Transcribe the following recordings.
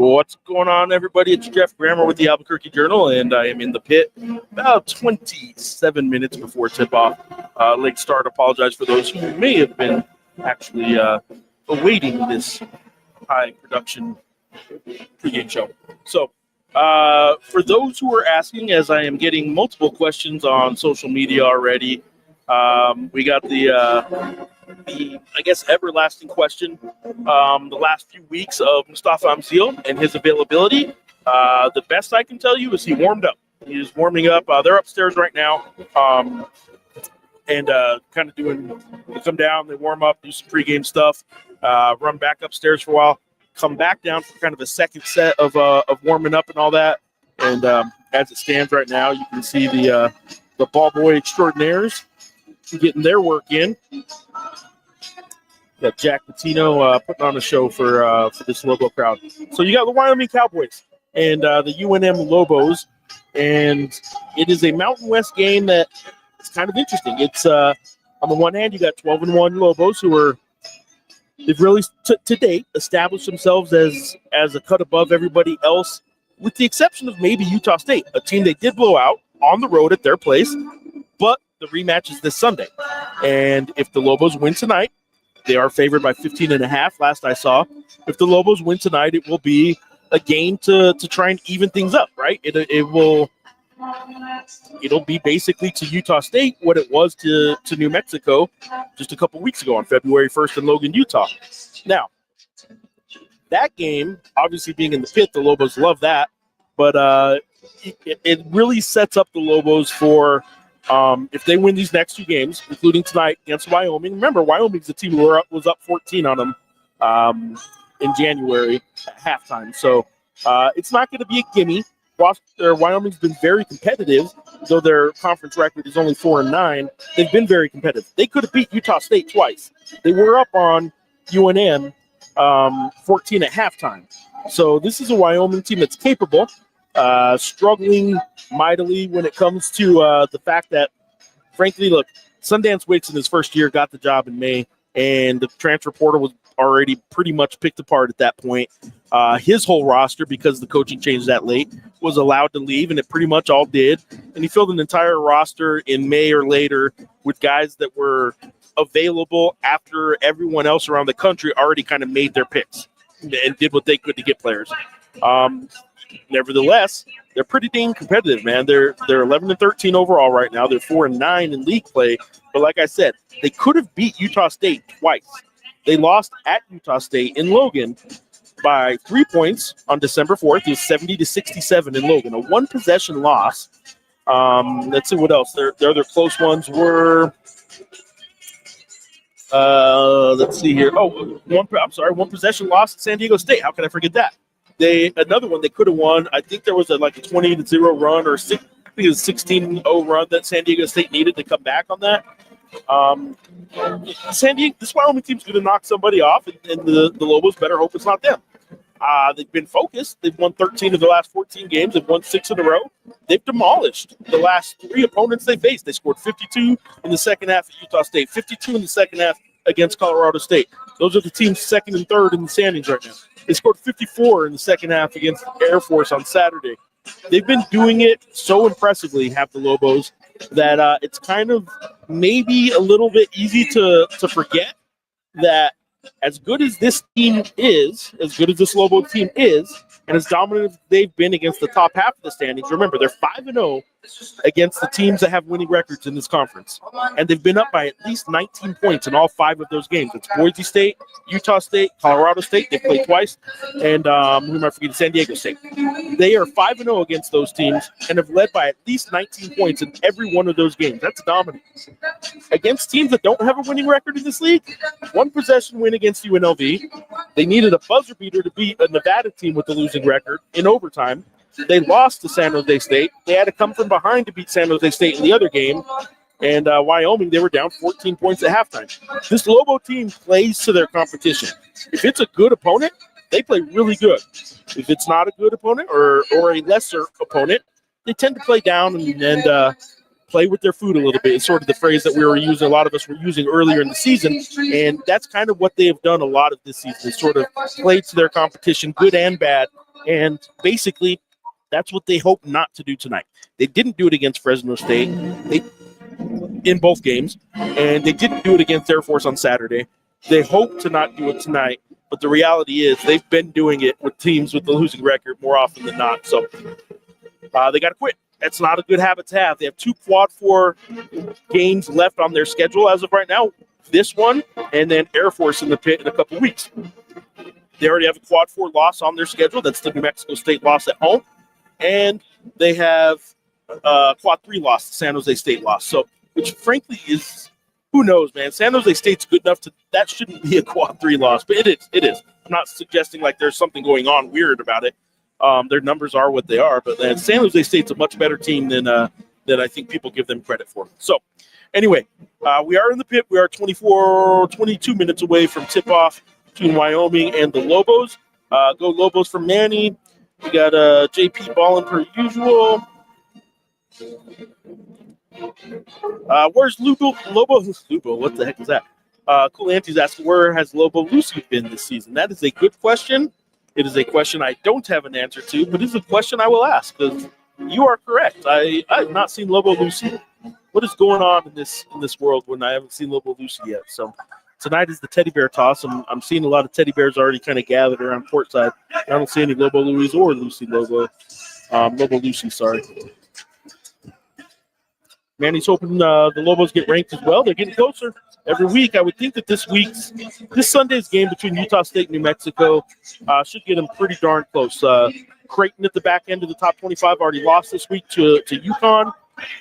What's going on, everybody? It's Geoff Grammer with the ABQJournal, and I am in the pit about 27 minutes before tip-off. Late start. Apologize for those who may have been actually awaiting this high-production pregame show. So, for those who are asking, as I am getting multiple questions on social media already, we got the I guess, everlasting question the last few weeks of Mustafa Amzil and his availability. The best I can tell you is he warmed up. He is warming up. They're upstairs right now and kind of they come down, they warm up, do some pregame stuff, run back upstairs for a while, come back down for kind of a second set of warming up and all that. And as it stands right now, you can see the ball boy extraordinaires getting their work in. Got Jack Patino putting on a show for this Lobo crowd. So you got the Wyoming Cowboys and the UNM Lobos, and it is a Mountain West game that is kind of interesting. It's on the one hand, you got 12-1 Lobos they've really to date established themselves as a cut above everybody else, with the exception of maybe Utah State, a team they did blow out on the road at their place, but the rematch is this Sunday. And if the Lobos win tonight, they are favored by 15.5 last I saw. If the Lobos win tonight, it will be a game to try and even things up, right? It'll be basically to Utah State what it was to New Mexico just a couple weeks ago on February 1st in Logan, Utah. Now, that game, obviously being in the pit, the Lobos love that, but it really sets up the Lobos for if they win these next two games, including tonight against Wyoming. Remember, Wyoming's the team who was up 14 on them in January at halftime. So it's not going to be a gimme. Wyoming's been very competitive, though their conference record is only 4-9. They've been very competitive. They could have beat Utah State twice. They were up on UNM 14 at halftime. So this is a Wyoming team that's capable. Struggling mightily when it comes to the fact that, frankly, look, Sundance Wicks in his first year got the job in May, and the transfer portal was already pretty much picked apart at that point. His whole roster, because the coaching changed that late, was allowed to leave, and it pretty much all did. And he filled an entire roster in May or later with guys that were available after everyone else around the country already kind of made their picks and did what they could to get players. Nevertheless, they're pretty dang competitive, man. They're 11-13 overall right now. They're 4-9 in league play. But like I said, they could have beat Utah State twice. They lost at Utah State in Logan by 3 points on December 4th. It was 70-67 in Logan, a one-possession loss. Let's see what else. Their other close ones were. Let's see here. One possession loss at San Diego State. How can I forget that? Another one they could have won. I think there was a 20-0 run or 16-0 run that San Diego State needed to come back on that. This Wyoming team's going to knock somebody off, and the Lobos better hope it's not them. They've been focused. They've won 13 of the last 14 games. They've won 6 in a row. They've demolished the last 3 opponents they faced. They scored 52 in the second half at Utah State, 52 in the second half against Colorado State. Those are the teams second and third in the standings right now. They scored 54 in the second half against Air Force on Saturday. They've been doing it so impressively, have the Lobos, that it's kind of maybe a little bit easy to forget that as good as this team is, as good as this Lobo team is, and as dominant as they've been against the top half of the standings, remember, they're 5-0 against the teams that have winning records in this conference. And they've been up by at least 19 points in all 5 of those games. It's Boise State, Utah State, Colorado State. They played twice. And who am I forgetting? San Diego State. They are 5-0 against those teams and have led by at least 19 points in every one of those games. That's dominance. Against teams that don't have a winning record in this league, one possession win against UNLV. They needed a buzzer beater to beat a Nevada team with the losing record in overtime. They lost to San Jose State. They had to come from behind to beat San Jose State in the other game. And Wyoming, they were down 14 points at halftime. This Lobo team plays to their competition. If it's a good opponent, they play really good. If it's not a good opponent or a lesser opponent, they tend to play down and play with their food a little bit. It's sort of the phrase that we were using, a lot of us were using earlier in the season, and that's kind of what they have done a lot of this season. They sort of played to their competition, good and bad, And basically, that's what they hope not to do tonight. They didn't do it against Fresno State in both games, and they didn't do it against Air Force on Saturday. They hope to not do it tonight, but the reality is they've been doing it with teams with the losing record more often than not. So they got to quit. That's not a good habit to have. They have 2 quad 4 games left on their schedule as of right now. This one, and then Air Force in the pit in a couple weeks. They already have a quad 4 loss on their schedule. That's the New Mexico State loss at home. And they have a quad 3 loss, the San Jose State loss. So, which frankly is, who knows, man. San Jose State's good enough that shouldn't be a quad 3 loss, but it is. I'm not suggesting like there's something going on weird about it. Their numbers are what they are, but San Jose State's a much better team than I think people give them credit for. So, anyway, we are in the pit. We are 22 minutes away from tip-off between Wyoming and the Lobos. Go Lobos from Manny. We got JP balling per usual. Where's Lobo? What the heck is that? Cool Auntie's asking, where has Lobo Lucy been this season? That is a good question. It is a question I don't have an answer to, but it's a question I will ask because you are correct. I have not seen Lobo Lucy. What is going on in this world when I haven't seen Lobo Lucy yet? So tonight is the teddy bear toss. I'm seeing a lot of teddy bears already kind of gathered around courtside. I don't see any Lobo Louis or Lobo Lucy, sorry. Manny's hoping the Lobos get ranked as well. They're getting closer every week. I would think that this Sunday's game between Utah State and New Mexico should get them pretty darn close. Creighton at the back end of the top 25 already lost this week to UConn.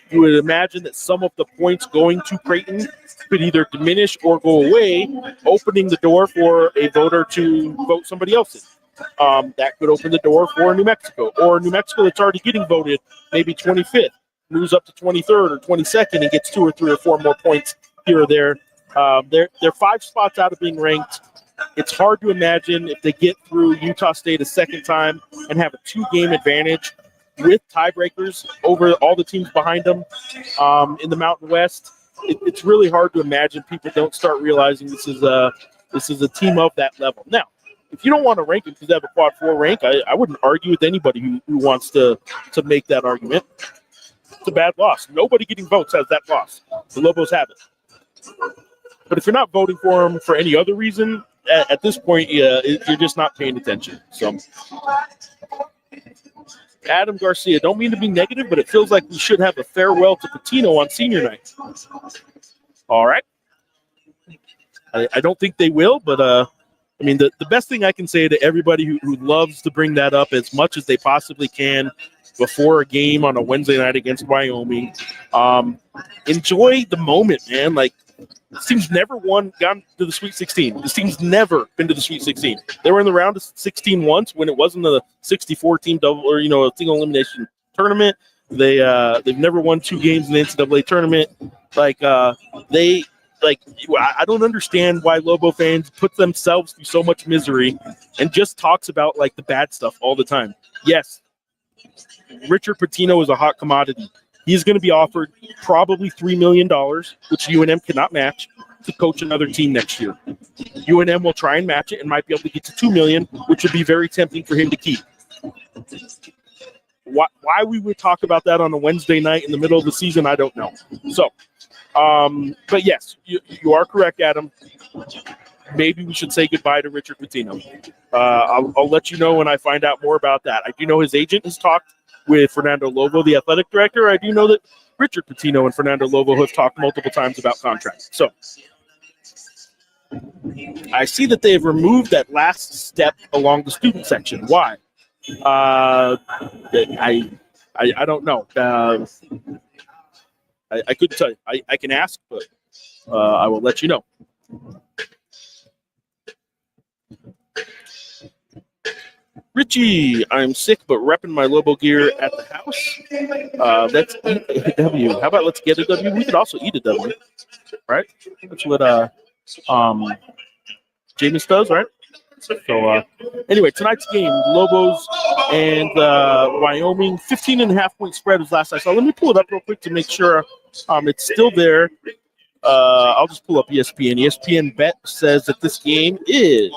You would imagine that some of the points going to Creighton could either diminish or go away, opening the door for a voter to vote somebody else in. That could open the door for New Mexico, or New Mexico that's already getting voted maybe 25th. Moves up to 23rd or 22nd and gets 2 or 3 or 4 more points here or there. They're 5 spots out of being ranked. It's hard to imagine if they get through Utah State a second time and have a 2-game advantage with tiebreakers over all the teams behind them in the Mountain West. It's really hard to imagine people don't start realizing this is a team of that level. Now, if you don't want to rank them because they have a quad 4 rank, I wouldn't argue with anybody who wants to make that argument. It's a bad loss. Nobody getting votes has that loss. The Lobos have it. But if you're not voting for them for any other reason, at this point, you're just not paying attention. So, Adam Garcia, don't mean to be negative, but it feels like we should have a farewell to Patino on senior night. All right. I don't think they will, but I mean, the best thing I can say to everybody who loves to bring that up as much as they possibly can before a game on a Wednesday night against Wyoming, enjoy the moment, man. Like, this team's never gone to the Sweet 16. This team's never been to the Sweet 16. They were in the round of 16 once when it wasn't a 64-team double or a single elimination tournament. They've never won 2 games in the NCAA tournament. I don't understand why Lobo fans put themselves through so much misery and just talks about like the bad stuff all the time. Yes, Richard Pitino is a hot commodity. He's going to be offered probably $3 million, which UNM cannot match, to coach another team next year. UNM will try and match it and might be able to get to $2 million, which would be very tempting for him to keep. Why we would talk about that on a Wednesday night in the middle of the season, I don't know. So, but yes, you are correct, Adam. Maybe we should say goodbye to Richard Pitino. I'll let you know when I find out more about that. I do know his agent has talked with Fernando Lobo, the athletic director. I do know that Richard Pitino and Fernando Lobo have talked multiple times about contracts. So I see that they've removed that last step along the student section. Why? I don't know. I couldn't tell you. I can ask, but I will let you know. Richie, I'm sick, but repping my Lobo gear at the house. Let's eat a W. How about let's get a W? We could also eat a W, right? That's what Jameis does, right? So, anyway, tonight's game, Lobos and Wyoming, 15.5-point spread was last I saw. Let me pull it up real quick to make sure it's still there. I'll just pull up ESPN. ESPN Bet says that this game is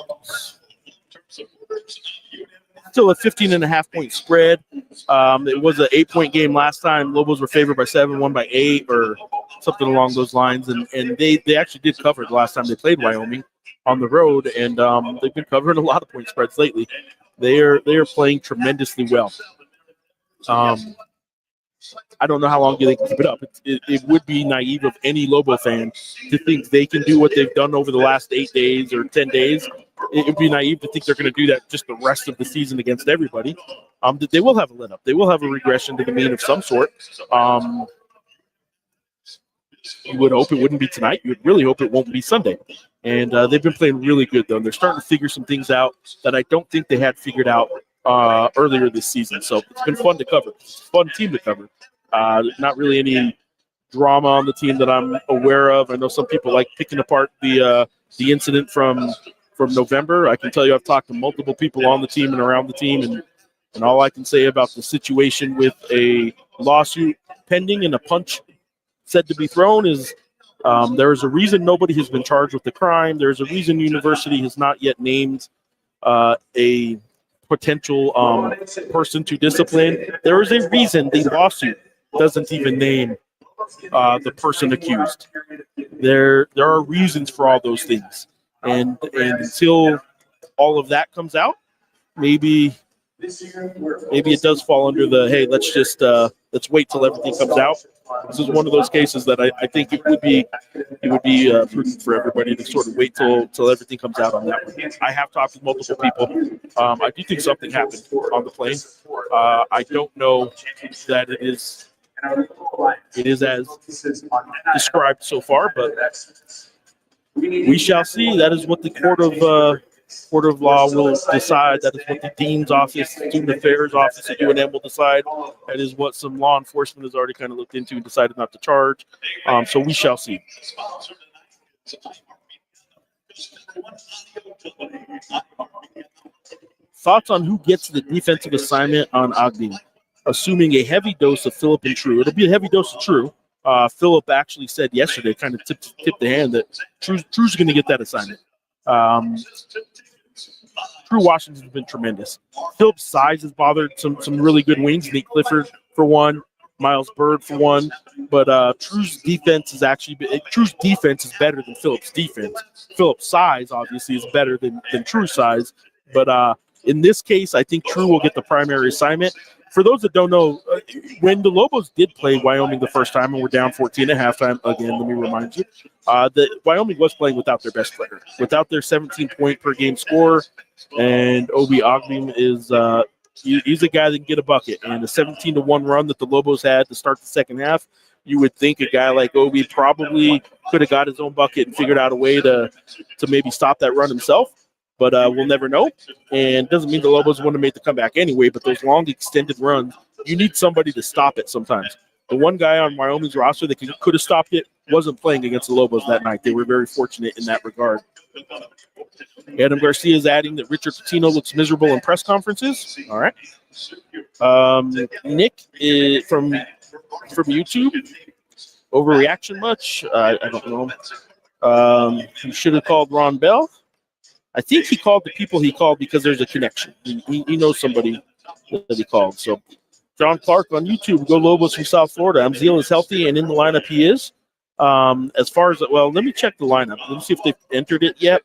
still a 15.5-point spread. It was an 8-point game last time. Lobos were favored by 7, won by 8, or something along those lines. And they actually did cover the last time they played Wyoming on the road, and they've been covering a lot of point spreads lately. They are playing tremendously well. I don't know how long they can keep it up. It would be naive of any Lobo fan to think they can do what they've done over the last 8 days or 10 days. It would be naive to think they're going to do that just the rest of the season against everybody. They will have a let up. They will have a regression to the mean of some sort. You would hope it wouldn't be tonight. You would really hope it won't be Sunday. And they've been playing really good, though. They're starting to figure some things out that I don't think they had figured out earlier this season. So it's been fun to cover. It's a fun team to cover. Not really any drama on the team that I'm aware of. I know some people like picking apart the incident from November. I can tell you I've talked to multiple people on the team and around the team, and all I can say about the situation with a lawsuit pending and a punch said to be thrown is there is a reason nobody has been charged with the crime. There's a reason university has not yet named a potential person to discipline. There is a reason the lawsuit doesn't even name the person accused. There are reasons for all those things, and until all of that comes out, maybe it does fall under the hey, let's wait till everything comes out. This is one of those cases that I think it would be prudent for everybody to sort of wait till everything comes out on that one. I have talked with multiple people. I do think something happened on the plane. I don't know that it is as described so far, but we shall see. That is what the court of law will decide. That is what the dean's office, student affairs office at UNM will decide. That is what some law enforcement has already kind of looked into and decided not to charge. So we shall see. Thoughts on who gets the defensive assignment on Ogden? Assuming a heavy dose of Phillip and True. It'll be a heavy dose of True. Phillip actually said yesterday, kind of tipped the hand that True's going to get that assignment. True Washington's been tremendous. Phillip's size has bothered some really good wings. Nate Clifford for one, Miles Bird for one. But True's defense is better than Phillip's defense. Phillip's size obviously is better than True's size. But in this case, I think True will get the primary assignment. For those that don't know, when the Lobos did play Wyoming the first time and were down 14 at halftime, again, let me remind you, that Wyoming was playing without their best player, without their 17-point per game scorer, and Obi Ogden is he's a guy that can get a bucket. And the 17-1 run that the Lobos had to start the second half, you would think a guy like Obi probably could have got his own bucket and figured out a way to maybe stop that run himself. But we'll never know. And it doesn't mean the Lobos wouldn't have made the comeback anyway, but those long extended runs, you need somebody to stop it sometimes. The one guy on Wyoming's roster that could have stopped it wasn't playing against the Lobos that night. They were very fortunate in that regard. Adam Garcia is adding that Richard Pitino looks miserable in press conferences. All right. Nick is from YouTube. Overreaction much? I don't know. He should have called Ron Bell. I think he called the people he called because there's a connection. He knows somebody that he called. So, John Clark on YouTube, go Lobos from South Florida. Amziel is healthy and in the lineup he is. As far as, let me check the lineup. Let me see if they've entered it yet.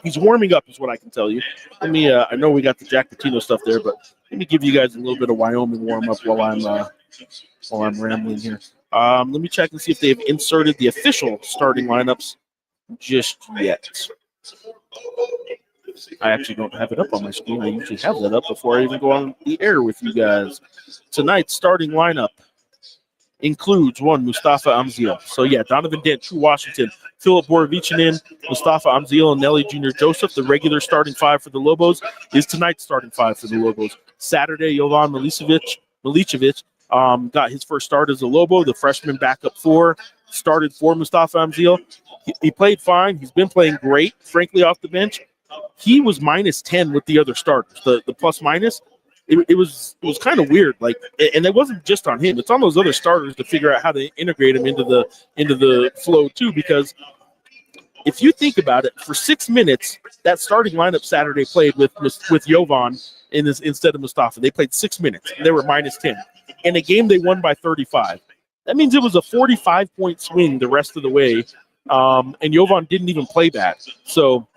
He's warming up is what I can tell you. I know we got the Jack Pitino stuff there, but let me give you guys a little bit of Wyoming warm up while I'm rambling here. Let me check and see if they've inserted the official starting lineups just yet. I actually don't have it up on my screen. I usually have that up before I even go on the air with you guys. Tonight's starting lineup includes one, Mustafa Amziel. So, yeah, Donovan Dent, True Washington, Philip Borovichinin, Mustafa Amziel, and Nelly Jr. Joseph. The regular starting five for the Lobos is tonight's starting five for the Lobos. Saturday, Jovan Milicevic got his first start as a Lobo. The freshman backup four started for Mustafa Amziel. He played fine. He's been playing great, frankly, off the bench. He was minus 10 with the other starters, the plus minus. It was kind of weird, and it wasn't just on him. It's on those other starters to figure out how to integrate him into the flow too. Because if you think about it, for 6 minutes, that starting lineup Saturday played with Jovan instead of Mustafa. They played 6 minutes. And they were minus 10. In a game they won by 35. That means it was a 45-point swing the rest of the way, and Jovan didn't even play that. So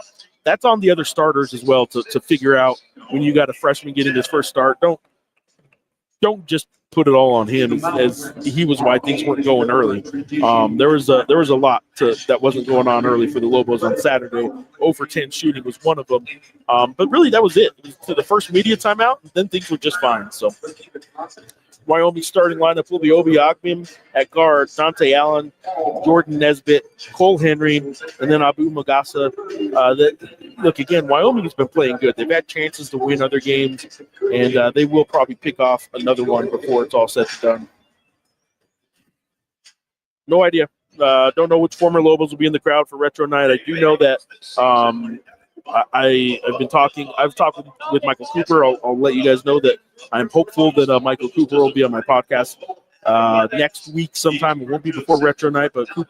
that's on the other starters as well to figure out when you got a freshman getting his first start. Don't just put it all on him as he was why things weren't going early. There was a lot that wasn't going on early for the Lobos on Saturday. 0 for 10 shooting was one of them. But really, that was it. To the first media timeout, and then things were just fine. So Wyoming starting lineup will be Obi Agmin at guard, Dante Allen, Jordan Nesbitt, Cole Henry, and then Abu Magasa. Look, again, Wyoming has been playing good. They've had chances to win other games, and they will probably pick off another one before it's all said and done. No idea. Don't know which former Lobos will be in the crowd for Retro Night. I do know that I've talked with Michael Cooper. I'll let you guys know that I'm hopeful that Michael Cooper will be on my podcast next week sometime. It won't be before Retro Night, but Coop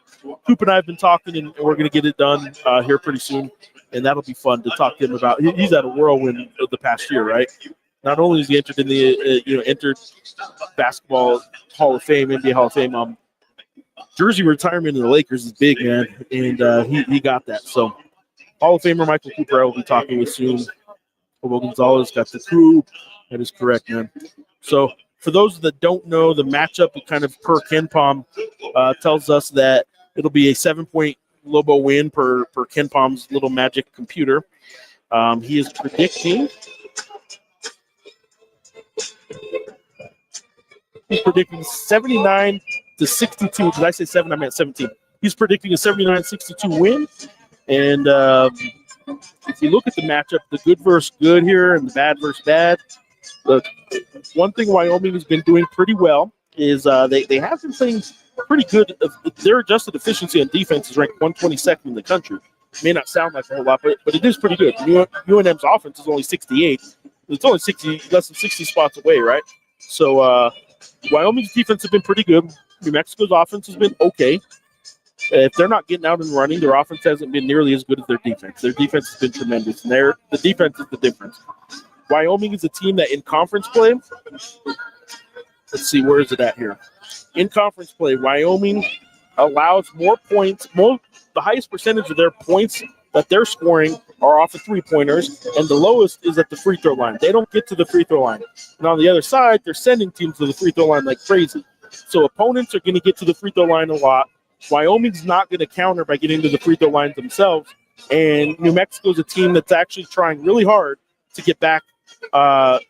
and I have been talking, and we're going to get it done here pretty soon, and that'll be fun to talk to him about. He's at a whirlwind of the past year, right? Not only is he entered in the entered basketball Hall of Fame, NBA Hall of Fame. Jersey retirement in the Lakers is big, man, and he got that. So Hall of Famer Michael Cooper I will be talking with soon. Hobo Gonzalez got the crew. That is correct, man. So for those that don't know, the matchup kind of per KenPom tells us that it'll be a 7-point Lobo win per KenPom's little magic computer. He is predicting. He's predicting 79 to 62. Did I say 7? I meant 17. He's predicting a 79-62 win. And if you look at the matchup, the good versus good here and the bad versus bad, look, one thing Wyoming has been doing pretty well is they have been playing pretty good. Their adjusted efficiency on defense is ranked 122nd in the country. It may not sound like a whole lot, but it is pretty good. UNM's offense is only 68. It's only less than 60 spots away, right? So Wyoming's defense has been pretty good. New Mexico's offense has been okay. If they're not getting out and running, their offense hasn't been nearly as good as their defense. Their defense has been tremendous, and the defense is the difference. Wyoming is a team that in conference play, let's see, where is it at here? In conference play, Wyoming allows more points. The highest percentage of their points that they're scoring are off of three-pointers, and the lowest is at the free throw line. They don't get to the free throw line. And on the other side, they're sending teams to the free throw line like crazy. So opponents are going to get to the free throw line a lot. Wyoming's not going to counter by getting to the free throw lines themselves. And New Mexico's a team that's actually trying really hard to get back. Sorry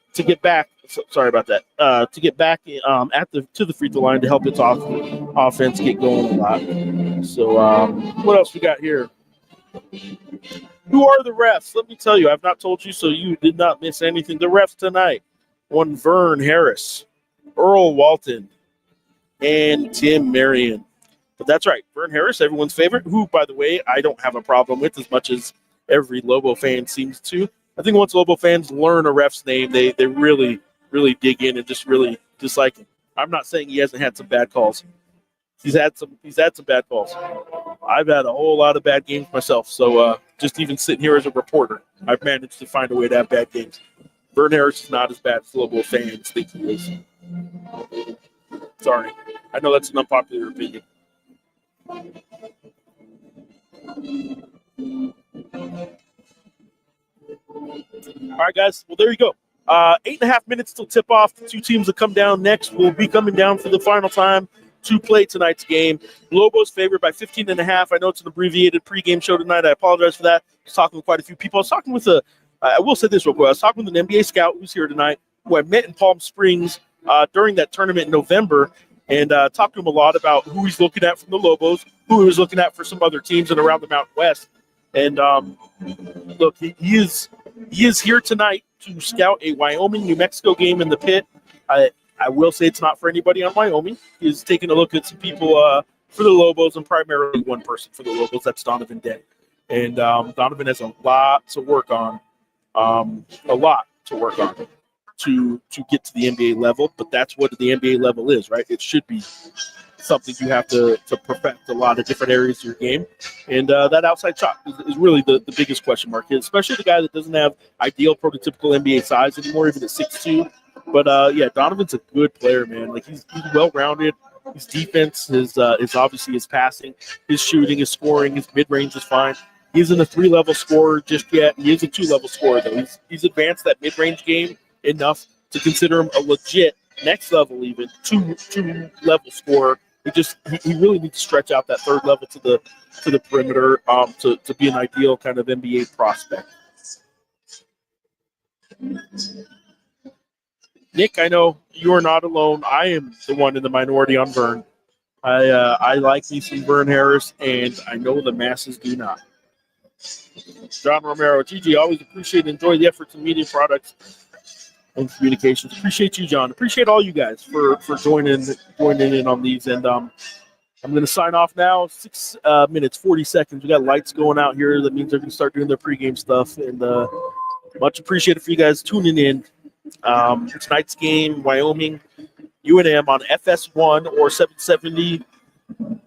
about that. To get back to the free throw line to help its offense get going a lot. So what else we got here? Who are the refs? Let me tell you, I've not told you, so you did not miss anything. The refs tonight: one Vern Harris, Earl Walton, and Tim Marion. But that's right, Vern Harris, everyone's favorite, who, by the way, I don't have a problem with as much as every Lobo fan seems to. I think once Lobo fans learn a ref's name, they really, really dig in and just really dislike him. I'm not saying he hasn't had some bad calls. He's had some bad calls. I've had a whole lot of bad games myself, so just even sitting here as a reporter, I've managed to find a way to have bad games. Vern Harris is not as bad as Lobo fans think he is. Sorry. I know that's an unpopular opinion. All right, guys. Well, there you go. 8.5 minutes till tip off. The two teams that come down next will be coming down for the final time to play tonight's game. Lobos favored by 15.5. I know it's an abbreviated pregame show tonight. I apologize for that. I was talking with quite a few people. I was talking with I will say this real quick. I was talking with an NBA scout who's here tonight, who I met in Palm Springs during that tournament in November, and talked to him a lot about who he's looking at from the Lobos, who he was looking at for some other teams and around the Mountain West. And look, he is here tonight to scout a Wyoming-New Mexico game in the pit. I will say it's not for anybody on Wyoming. He's taking a look at some people for the Lobos, and primarily one person for the Lobos. That's Donovan Dent. And Donovan has a lot to work on, to get to the NBA level. But that's what the NBA level is, right? It should be something you have to perfect a lot of different areas of your game. And that outside shot is really the biggest question mark, especially the guy that doesn't have ideal prototypical NBA size anymore, even at 6'2". But, yeah, Donovan's a good player, man. Like, he's well-rounded. His defense is obviously his passing, his shooting, his scoring, his mid-range is fine. He isn't a 3-level scorer just yet. He is a 2-level scorer, though. He's advanced that mid-range game enough to consider him a legit next level, even two-level scorer. He really needs to stretch out that third level to the perimeter to be an ideal kind of NBA prospect. Nick, I know you are not alone. I am the one in the minority on Vern. I like me some Vern Harris, and I know the masses do not. John Romero, GG, always appreciate and enjoy the efforts in media products and communications. Appreciate you, John. Appreciate all you guys for joining in on these. And I'm going to sign off now. 6 minutes, 40 seconds. We got lights going out here. That means they're going to start doing their pregame stuff. And much appreciated for you guys tuning in. Tonight's game, Wyoming, UNM on FS1 or 770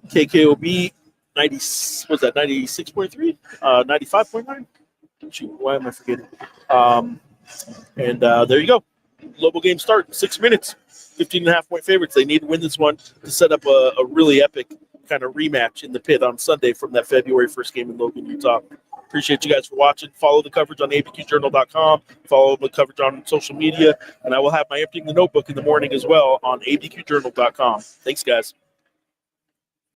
KKOB. 96.3? 95.9? Shoot, why am I forgetting? And there you go. Lobo game start, 6 minutes. 15.5-point favorites. They need to win this one to set up a really epic kind of rematch in the pit on Sunday from that February 1st game in Logan, Utah. Appreciate you guys for watching. Follow the coverage on ABQJournal.com. Follow the coverage on social media. And I will have my Emptying the Notebook in the morning as well on ABQJournal.com. Thanks, guys.